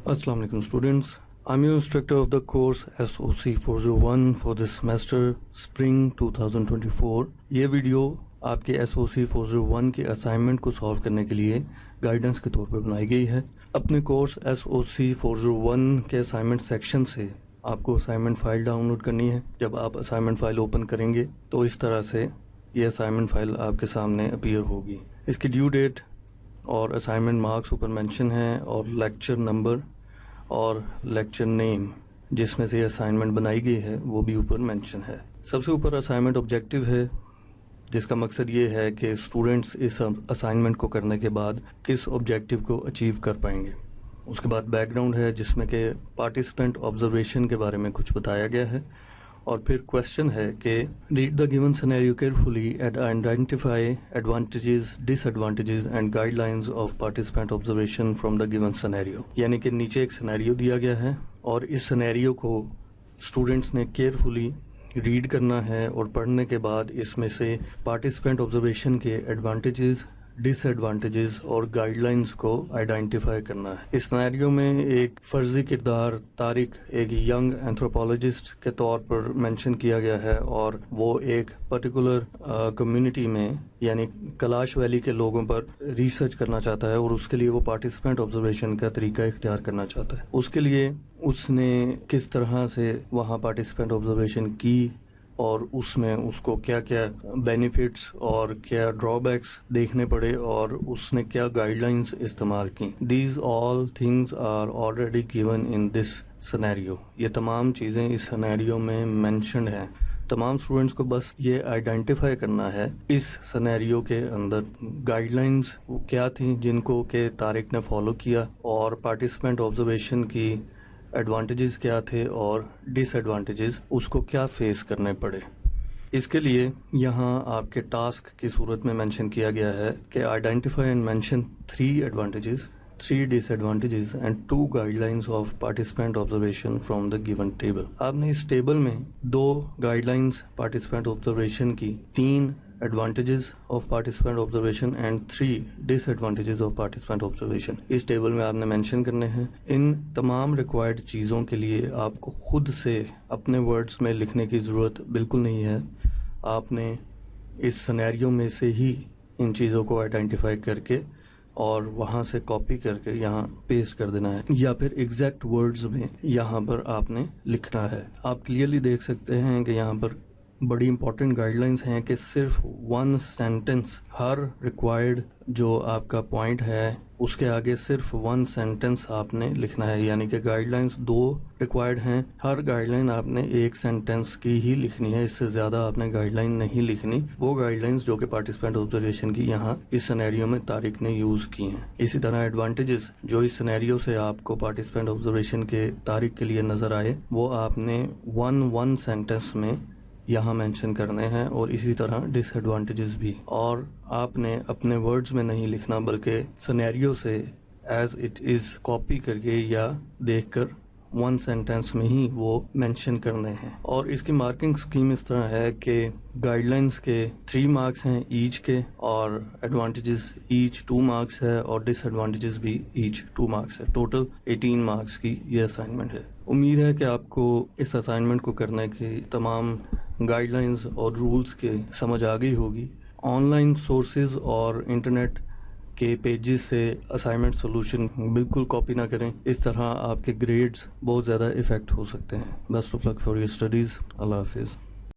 Assalamu alaikum students. I'm your instructor of the course SOC 401 for this semester Spring 2024. یہ video آپ کے SOC 401 کے assignment کو solve کرنے کے لیے گائیڈنس کے طور پر بنائی گئی ہے. اپنے کورس SOC 401 کے اسائنمنٹ سیکشن سے آپ کو اسائنمنٹ فائل ڈاؤن لوڈ کرنی ہے. جب آپ اسائنمنٹ فائل اوپن کریں گے تو اس طرح سے یہ اسائنمنٹ فائل آپ کے سامنے اپیئر ہوگی. اس کی ڈیو ڈیٹ اور اسائنمنٹ مارکس اوپر مینشن ہیں اور لیکچر نمبر اور لیکچر نیم جس میں سے یہ اسائنمنٹ بنائی گئی ہے وہ بھی اوپر مینشن ہے. سب سے اوپر اسائنمنٹ آبجیکٹیو ہے جس کا مقصد یہ ہے کہ اسٹوڈنٹس اس اسائنمنٹ کو کرنے کے بعد کس آبجیکٹیو کو اچیو کر پائیں گے. اس کے بعد بیک گراؤنڈ ہے جس میں کہ پارٹیسپینٹ آبزرویشن کے بارے میں کچھ بتایا گیا ہے. اور پھر کوشچن ہے کہ read the given scenario carefully and identify advantages disadvantages and guidelines of participant observation from the given scenario. یعنی کہ نیچے ایک سینیریو دیا گیا ہے اور اس سینیریو کو اسٹوڈنٹس نے کیئرفلی ریڈ کرنا ہے اور پڑھنے کے بعد اس میں سے پارٹیسپینٹ آبزرویشن کے ایڈوانٹیجز ڈس ایڈوانٹیجز اور گائیڈ لائنز کو آئیڈینٹیفائی کرنا ہے. اس سینیریو میں ایک فرضی کردار طارق ایک ینگ اینتھروپولوجسٹ کے طور پر مینشن کیا گیا ہے اور وہ ایک پرٹیکولر کمیونٹی میں یعنی کلاش ویلی کے لوگوں پر ریسرچ کرنا چاہتا ہے اور اس کے لیے وہ پارٹیسپینٹ آبزرویشن کا طریقہ اختیار کرنا چاہتا ہے. اس کے لیے اس نے کس طرح سے وہاں پارٹیسپینٹ آبزرویشن کی اور اس میں اس کو کیا کیا بینیفٹس اور کیا ڈرا بیکس دیکھنے پڑے اور اس نے کیا گائیڈ لائنز استعمال کی. These all things are already given in this scenario. یہ تمام چیزیں اس سینیریو میں مینشنڈ ہیں. تمام اسٹوڈنٹس کو بس یہ آئیڈینٹیفائی کرنا ہے اس سینیریو کے اندر گائیڈ لائنز کیا تھیں جن کو کہ طارق نے فالو کیا اور پارٹیسپینٹ آبزرویشن کی ایڈوانٹیجز کیا تھے اور ڈس ایڈوانٹیجز اس کو کیا فیس کرنے پڑے. اس کے لیے یہاں آپ کے ٹاسک کی صورت میں مینشن کیا گیا ہے کہ identify and mention 3 advantages 3 disadvantages and 2 guidelines of participant observation from the given table. آپ نے اس ٹیبل میں 2 گائیڈ لائنز پارٹیسپینٹ آبزرویشن کی، 3 advantages of participant observation and 3 disadvantages of participant observation اس table میں آپ نے mention کرنے ہیں. ان تمام ریکوائرڈ چیزوں کے لیے آپ کو خود سے اپنے ورڈز میں لکھنے کی ضرورت بالکل نہیں ہے. آپ نے اس سینیریو میں سے ہی ان چیزوں کو آئیڈینٹیفائی کر کے اور وہاں سے کاپی کر کے یہاں پیسٹ کر دینا ہے یا پھر ایگزیکٹ ورڈز میں یہاں پر آپ نے لکھنا ہے. آپ کلیئرلی دیکھ سکتے ہیں کہ یہاں پر بڑی امپورٹنٹ گائیڈ لائنز ہیں کہ صرف 1 سینٹنس ہر ریکوائرڈ جو آپ کا پوائنٹ ہے اس کے آگے صرف 1 سینٹنس آپ نے لکھنا ہے. یعنی کہ گائیڈ لائنز 2 ریکوائرڈ ہیں، ہر گائیڈ لائن آپ نے 1 سینٹنس کی ہی لکھنی ہے، اس سے زیادہ آپ نے گائیڈ لائن نہیں لکھنی. وہ گائیڈ لائنز جو کہ پارٹیسپینٹ آبزرویشن کی یہاں اس سینیریو میں طارق نے یوز کی ہیں. اسی طرح ایڈوانٹیجز جو اس سینیریو سے آپ کو پارٹیسپینٹ آبزرویشن کے طارق کے لیے نظر آئے وہ آپ نے 1 سینٹنس میں یہاں مینشن کرنے ہیں اور اسی طرح ڈس ایڈوانٹیجز بھی. اور آپ نے اپنے ورڈز میں نہیں لکھنا بلکہ سینیریو سے ایز اٹ از کاپی کر کے یا دیکھ کر 1 سینٹنس میں ہی وہ مینشن کرنے ہیں. اور اس کی مارکنگ اسکیم اس طرح ہے کہ گائیڈ لائنز کے 3 مارکس ہیں ایچ کے اور ایڈوانٹیجز ایچ 2 مارکس ہے اور ڈس ایڈوانٹیجز بھی ایچ 2 مارکس ہے. ٹوٹل 18 مارکس کی یہ اسائنمنٹ ہے. امید ہے کہ آپ کو اس اسائنمنٹ کو کرنے کی تمام گائیڈ لائنز اور رولز کے سمجھ آ گئی ہوگی. آن لائن سورسز اور انٹرنیٹ کے پیجز سے اسائنمنٹ سولوشن بالکل کاپی نہ کریں، اس طرح آپ کے گریڈز بہت زیادہ افیکٹ ہو سکتے ہیں. Best of luck for your studies. اللہ حافظ.